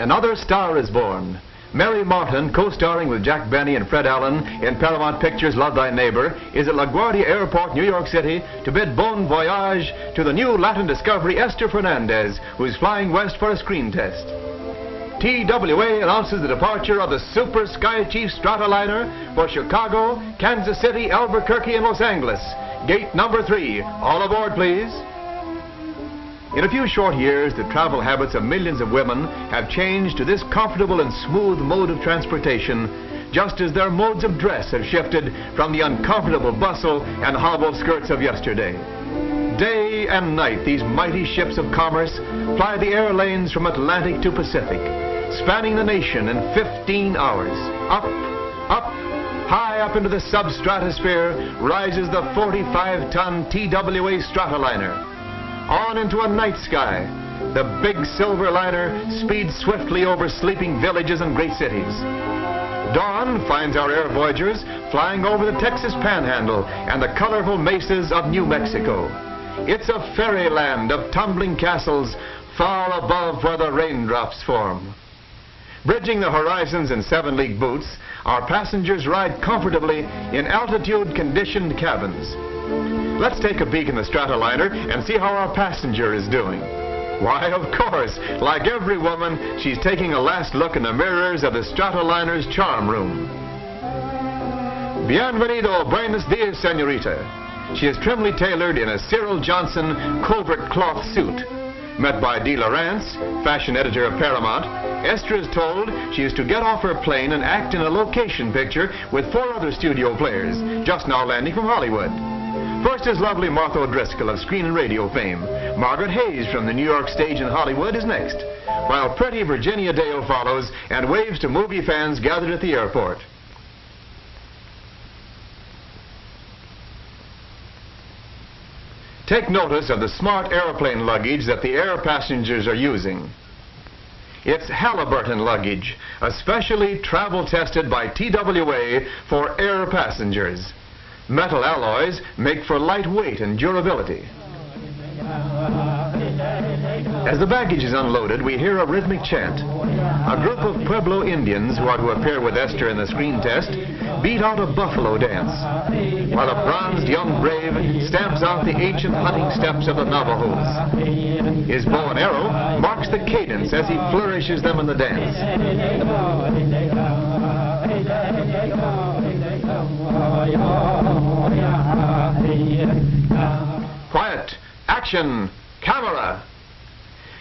another star is born. Mary Martin, co-starring with Jack Benny and Fred Allen in Paramount Pictures' Love Thy Neighbor, is at LaGuardia Airport, New York City, to bid bon voyage to the new Latin discovery Ester Fernandez, who is flying west for a screen test. TWA announces the departure of the Super Sky Chief Stratoliner for Chicago, Kansas City, Albuquerque, and Los Angeles. Gate number 3. All aboard, please. In a few short years, the travel habits of millions of women have changed to this comfortable and smooth mode of transportation, just as their modes of dress have shifted from the uncomfortable bustle and hobbled skirts of yesterday. Day and night, these mighty ships of commerce ply the air lanes from Atlantic to Pacific, spanning the nation in 15 hours. Up, high up into the substratosphere rises the 45-ton TWA Stratoliner. On into a night sky, the big silver liner speeds swiftly over sleeping villages and great cities. Dawn finds our air voyagers flying over the Texas Panhandle and the colorful mesas of New Mexico. It's a fairyland of tumbling castles far above where the raindrops form. Bridging the horizons in 7-league boots, our passengers ride comfortably in altitude-conditioned cabins. Let's take a peek in the Stratoliner and see how our passenger is doing. Why, of course, like every woman, she's taking a last look in the mirrors of the Stratoliner's charm room. Bienvenido, buenos dias, señorita. She is trimly tailored in a Cyril Johnson covert cloth suit. Met by Dee Lawrence, fashion editor of Paramount, Esther is told she is to get off her plane and act in a location picture with 4 other studio players, just now landing from Hollywood. First is lovely Martha O'Driscoll of screen and radio fame. Margaret Hayes from the New York stage in Hollywood is next, while pretty Virginia Dale follows and waves to movie fans gathered at the airport. Take notice of the smart airplane luggage that the air passengers are using. It's Halliburton luggage, especially travel tested by TWA for air passengers. Metal alloys make for light weight and durability. As the baggage is unloaded, we hear a rhythmic chant. A group of Pueblo Indians who are to appear with Esther in the screen test beat out a buffalo dance, while a bronzed young brave stamps out the ancient hunting steps of the Navajos. His bow and arrow marks the cadence as he flourishes them in the dance. Quiet! Action! Camera!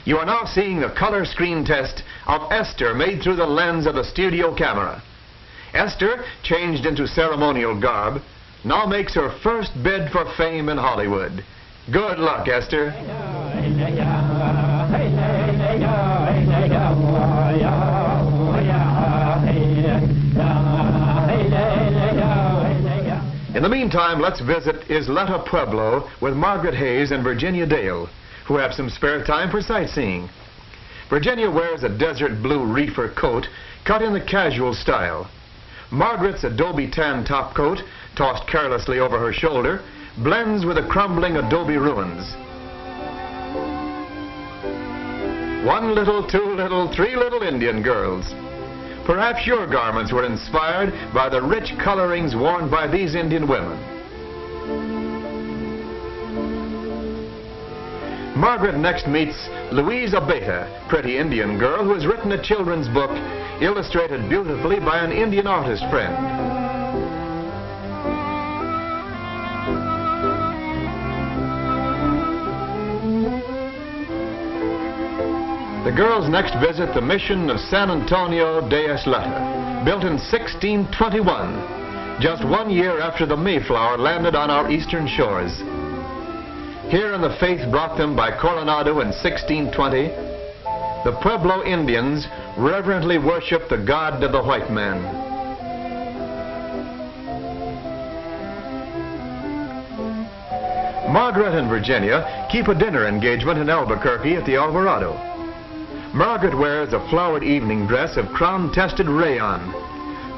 You are now seeing the color screen test of Esther made through the lens of the studio camera. Esther, changed into ceremonial garb, now makes her first bid for fame in Hollywood. Good luck, Esther. In the meantime, let's visit Isleta Pueblo with Margaret Hayes and Virginia Dale, who have some spare time for sightseeing. Virginia wears a desert blue reefer coat cut in the casual style. Margaret's adobe tan top coat, tossed carelessly over her shoulder, blends with the crumbling adobe ruins. 1 little, 2 little, 3 little Indian girls. Perhaps your garments were inspired by the rich colorings worn by these Indian women. Margaret next meets Louise Abeta, pretty Indian girl who has written a children's book illustrated beautifully by an Indian artist friend. The girls next visit the mission of San Antonio de Isleta, built in 1621, just 1 year after the Mayflower landed on our eastern shores. Here in the faith brought them by Coronado in 1620, the Pueblo Indians reverently worship the God of the white man. Margaret and Virginia keep a dinner engagement in Albuquerque at the Alvarado. Margaret wears a flowered evening dress of crown-tested rayon,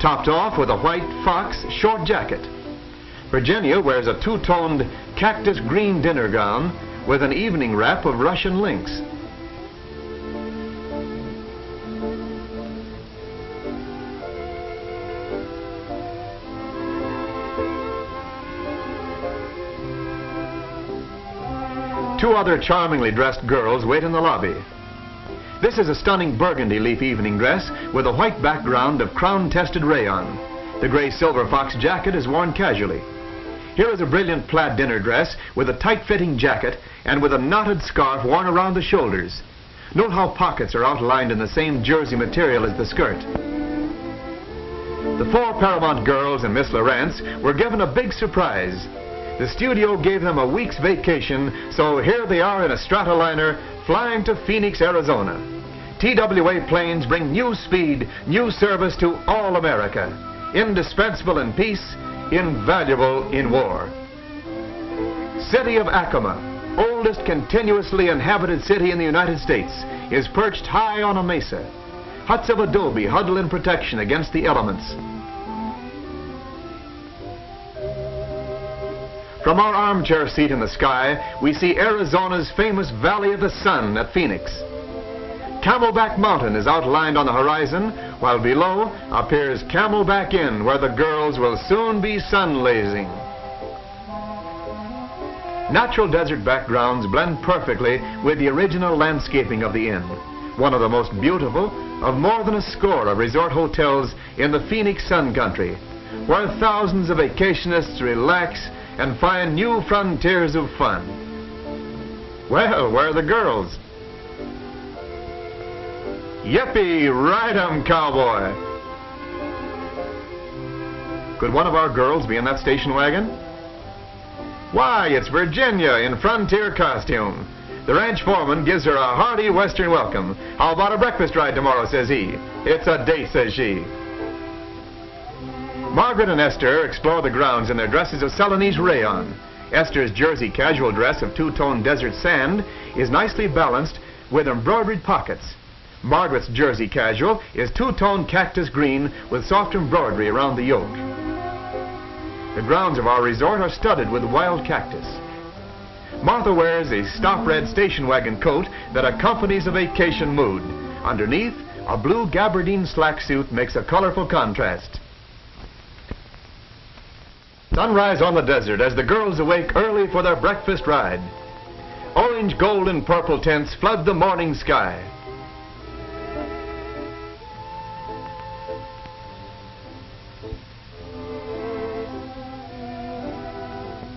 topped off with a white fox short jacket. Virginia wears a two-toned cactus green dinner gown with an evening wrap of Russian lynx. Two other charmingly dressed girls wait in the lobby. This is a stunning burgundy leaf evening dress with a white background of crown-tested rayon. The gray silver fox jacket is worn casually. Here is a brilliant plaid dinner dress with a tight-fitting jacket and with a knotted scarf worn around the shoulders. Note how pockets are outlined in the same jersey material as the skirt. The four Paramount girls and Miss Lawrence were given a big surprise. The studio gave them a week's vacation, so here they are in a Stratoliner flying to Phoenix, Arizona. TWA planes bring new speed, new service to all America. Indispensable in peace, invaluable in war. City of Acoma, oldest continuously inhabited city in the United States, is perched high on a mesa. Huts of adobe huddle in protection against the elements. From our armchair seat in the sky, we see Arizona's famous Valley of the Sun at Phoenix. Camelback Mountain is outlined on the horizon, while below appears Camelback Inn, where the girls will soon be sun-lazing. Natural desert backgrounds blend perfectly with the original landscaping of the inn, one of the most beautiful of more than a score of resort hotels in the Phoenix Sun Country, where thousands of vacationists relax and find new frontiers of fun. Well, where are the girls? Yippee, ride 'em, cowboy! Could one of our girls be in that station wagon? Why, it's Virginia in frontier costume. The ranch foreman gives her a hearty Western welcome. How about a breakfast ride tomorrow, says he. It's a date, says she. Margaret and Esther explore the grounds in their dresses of Celanese rayon. Esther's jersey casual dress of two-tone desert sand is nicely balanced with embroidered pockets. Margaret's jersey casual is two-tone cactus green with soft embroidery around the yoke. The grounds of our resort are studded with wild cactus. Martha wears a stop red station wagon coat that accompanies a vacation mood. Underneath, a blue gabardine slack suit makes a colorful contrast. Sunrise on the desert as the girls awake early for their breakfast ride. Orange, gold, and purple tints flood the morning sky.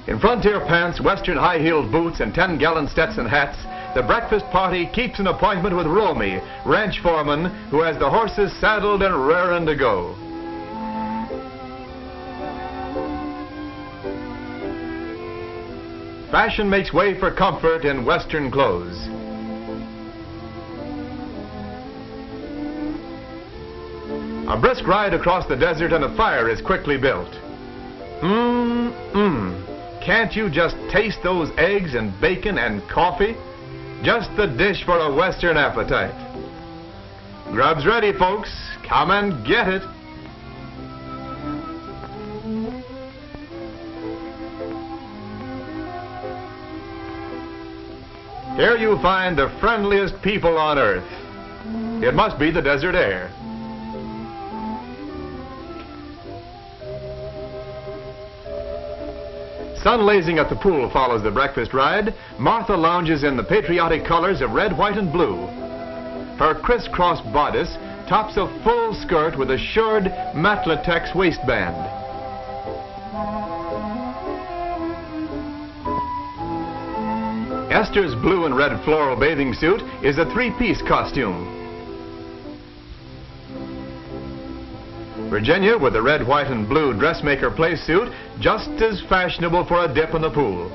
In frontier pants, Western high-heeled boots, and 10-gallon Stetson hats, the breakfast party keeps an appointment with Romy, ranch foreman, who has the horses saddled and raring to go. Fashion makes way for comfort in Western clothes. A brisk ride across the desert and a fire is quickly built. Can't you just taste those eggs and bacon and coffee? Just the dish for a Western appetite. Grub's ready, folks. Come and get it. Here you find the friendliest people on earth. It must be the desert air. Sun-lazing at the pool follows the breakfast ride. Martha lounges in the patriotic colors of red, white, and blue. Her crisscross bodice tops a full skirt with a shirred matlatex waistband. Esther's blue and red floral bathing suit is a three-piece costume. Virginia, with the red, white, and blue dressmaker play suit, just as fashionable for a dip in the pool.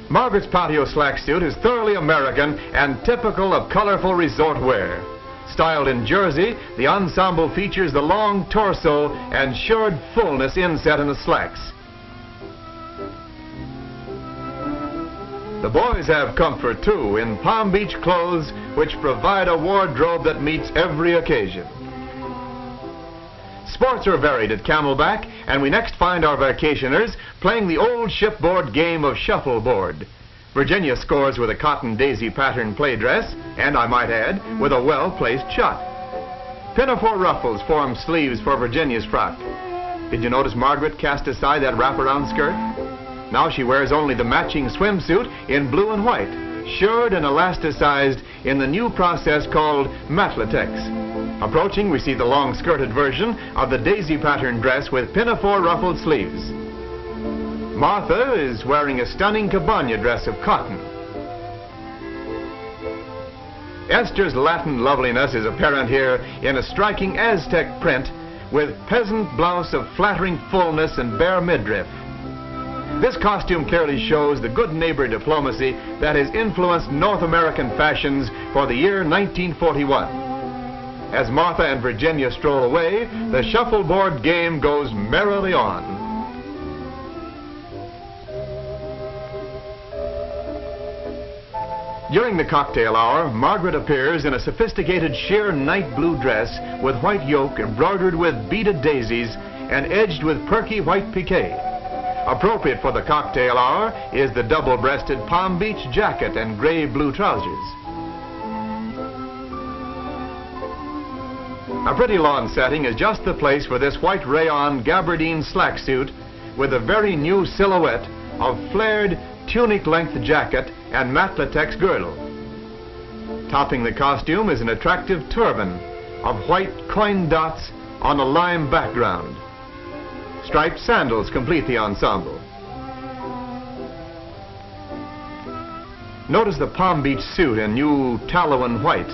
Margaret's patio slack suit is thoroughly American and typical of colorful resort wear. Styled in jersey, the ensemble features the long torso and shirred fullness inset in the slacks. The boys have comfort, too, in Palm Beach clothes, which provide a wardrobe that meets every occasion. Sports are varied at Camelback, and we next find our vacationers playing the old shipboard game of shuffleboard. Virginia scores with a cotton daisy pattern play dress, and I might add, with a well-placed shot. Pinafore ruffles form sleeves for Virginia's frock. Did you notice Margaret cast aside that wraparound skirt? Now she wears only the matching swimsuit in blue and white, shirred and elasticized in the new process called matlatex. Approaching, we see the long-skirted version of the daisy pattern dress with pinafore ruffled sleeves. Martha is wearing a stunning cabana dress of cotton. Esther's Latin loveliness is apparent here in a striking Aztec print with peasant blouse of flattering fullness and bare midriff. This costume clearly shows the good neighbor diplomacy that has influenced North American fashions for the year 1941. As Martha and Virginia stroll away, the shuffleboard game goes merrily on. During the cocktail hour, Margaret appears in a sophisticated sheer night blue dress with white yoke embroidered with beaded daisies and edged with perky white piqué. Appropriate for the cocktail hour is the double-breasted Palm Beach jacket and gray-blue trousers. A pretty lawn setting is just the place for this white rayon gabardine slack suit with a very new silhouette of flared tunic-length jacket and matlatex girdle. Topping the costume is an attractive turban of white coin dots on a lime background. Striped sandals complete the ensemble. Notice the Palm Beach suit in new tallow and white.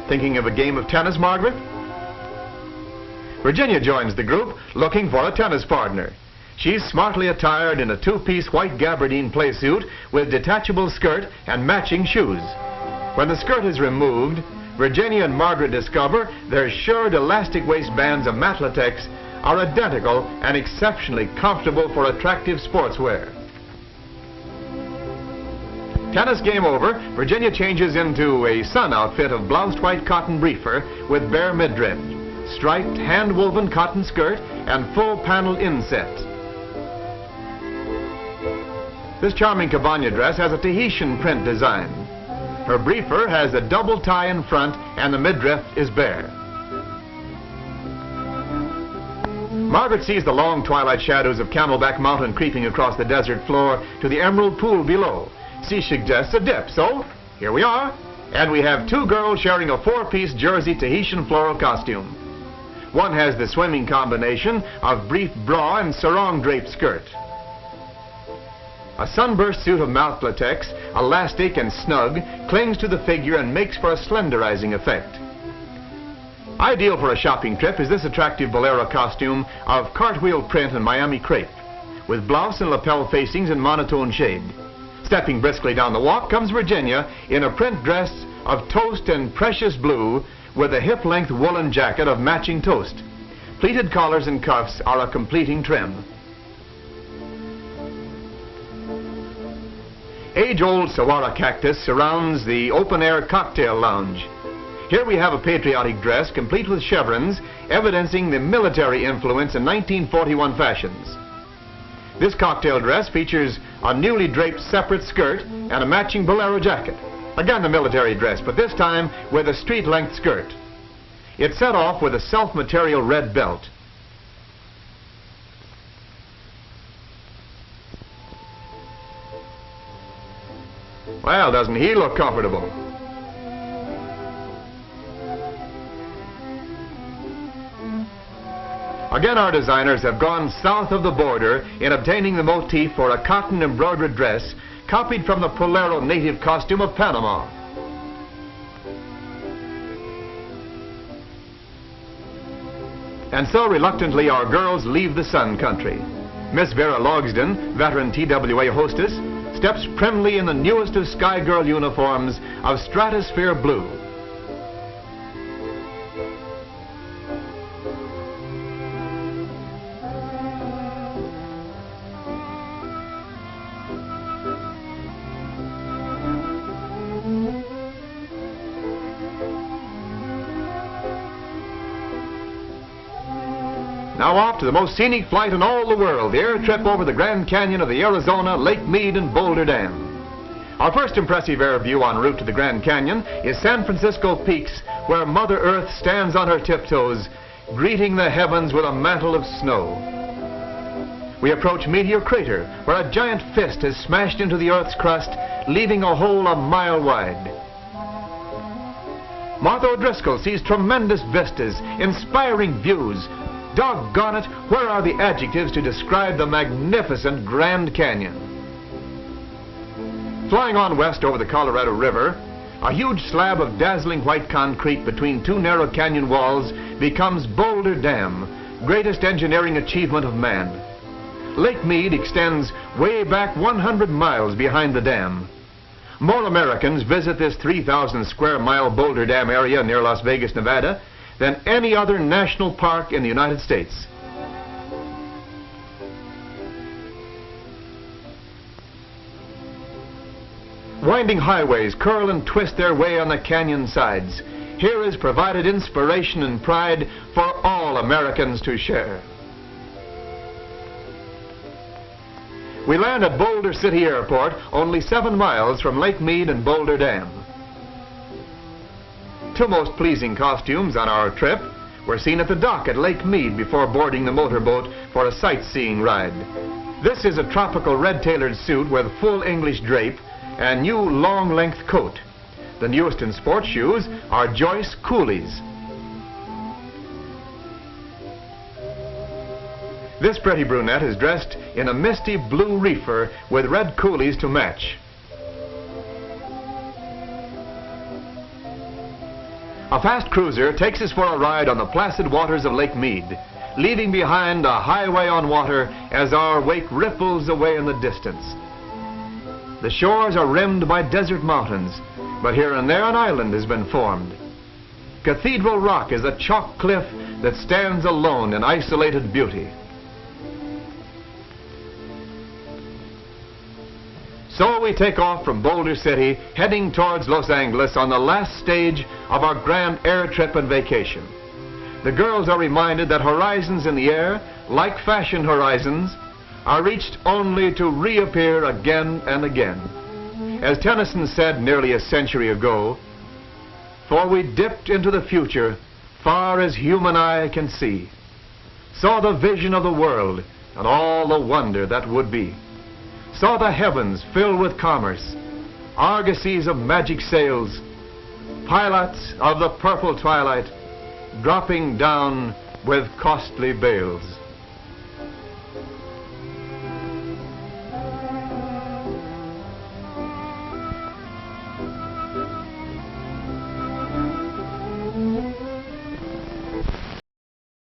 Thinking of a game of tennis, Margaret? Virginia joins the group looking for a tennis partner. She's smartly attired in a two-piece white gabardine playsuit with detachable skirt and matching shoes. When the skirt is removed, Virginia and Margaret discover their shirred elastic waistbands of matlatex are identical and exceptionally comfortable for attractive sportswear. Tennis game over, Virginia changes into a sun outfit of bloused white cotton briefer with bare midriff, striped hand-woven cotton skirt, and full panel inset. This charming cabana dress has a Tahitian print design. Her briefer has a double tie in front and the midriff is bare. Margaret sees the long twilight shadows of Camelback Mountain creeping across the desert floor to the emerald pool below. She suggests a dip, so here we are. And we have two girls sharing a four-piece jersey Tahitian floral costume. One has the swimming combination of brief bra and sarong draped skirt. A sunburst suit of matlatex, elastic and snug, clings to the figure and makes for a slenderizing effect. Ideal for a shopping trip is this attractive bolero costume of cartwheel print and Miami crepe, with blouse and lapel facings in monotone shade. Stepping briskly down the walk comes Virginia in a print dress of toast and precious blue with a hip-length woolen jacket of matching toast. Pleated collars and cuffs are a completing trim. Age-old saguaro cactus surrounds the open-air cocktail lounge. Here we have a patriotic dress complete with chevrons, evidencing the military influence in 1941 fashions. This cocktail dress features a newly draped separate skirt and a matching bolero jacket. Again, the military dress, but this time with a street-length skirt. It's set off with a self-material red belt. Well, doesn't he look comfortable? Again, our designers have gone south of the border in obtaining the motif for a cotton embroidered dress copied from the Polero native costume of Panama. And so reluctantly our girls leave the sun country. Miss Vera Logsden, veteran TWA hostess, steps primly in the newest of Sky Girl uniforms of stratosphere blue. Now off to the most scenic flight in all the world, the air trip over the Grand Canyon of the Arizona, Lake Mead, and Boulder Dam. Our first impressive air view en route to the Grand Canyon is San Francisco Peaks, where Mother Earth stands on her tiptoes, greeting the heavens with a mantle of snow. We approach Meteor Crater, where a giant fist has smashed into the Earth's crust, leaving a hole a mile wide. Martha O'Driscoll sees tremendous vistas, inspiring views. Doggone it, where are the adjectives to describe the magnificent Grand Canyon? Flying on west over the Colorado River, a huge slab of dazzling white concrete between two narrow canyon walls becomes Boulder Dam, greatest engineering achievement of man. Lake Mead extends way back 100 miles behind the dam. More Americans visit this 3,000 square mile Boulder Dam area near Las Vegas, Nevada, than any other national park in the United States. Winding highways curl and twist their way on the canyon sides. Here is provided inspiration and pride for all Americans to share. We land at Boulder City Airport, only 7 miles from Lake Mead and Boulder Dam. Two most pleasing costumes on our trip were seen at the dock at Lake Mead before boarding the motorboat for a sightseeing ride. This is a tropical red-tailored suit with full English drape and new long-length coat. The newest in sports shoes are Joyce Coolies. This pretty brunette is dressed in a misty blue reefer with red coolies to match. A fast cruiser takes us for a ride on the placid waters of Lake Mead, leaving behind a highway on water as our wake ripples away in the distance. The shores are rimmed by desert mountains, but here and there an island has been formed. Cathedral Rock is a chalk cliff that stands alone in isolated beauty. So we take off from Boulder City, heading towards Los Angeles on the last stage of our grand air trip and vacation. The girls are reminded that horizons in the air, like fashion horizons, are reached only to reappear again and again. As Tennyson said nearly a century ago, "For we dipped into the future, far as human eye can see, saw the vision of the world and all the wonder that would be. Saw the heavens fill with commerce, argosies of magic sails, pilots of the purple twilight, dropping down with costly bales."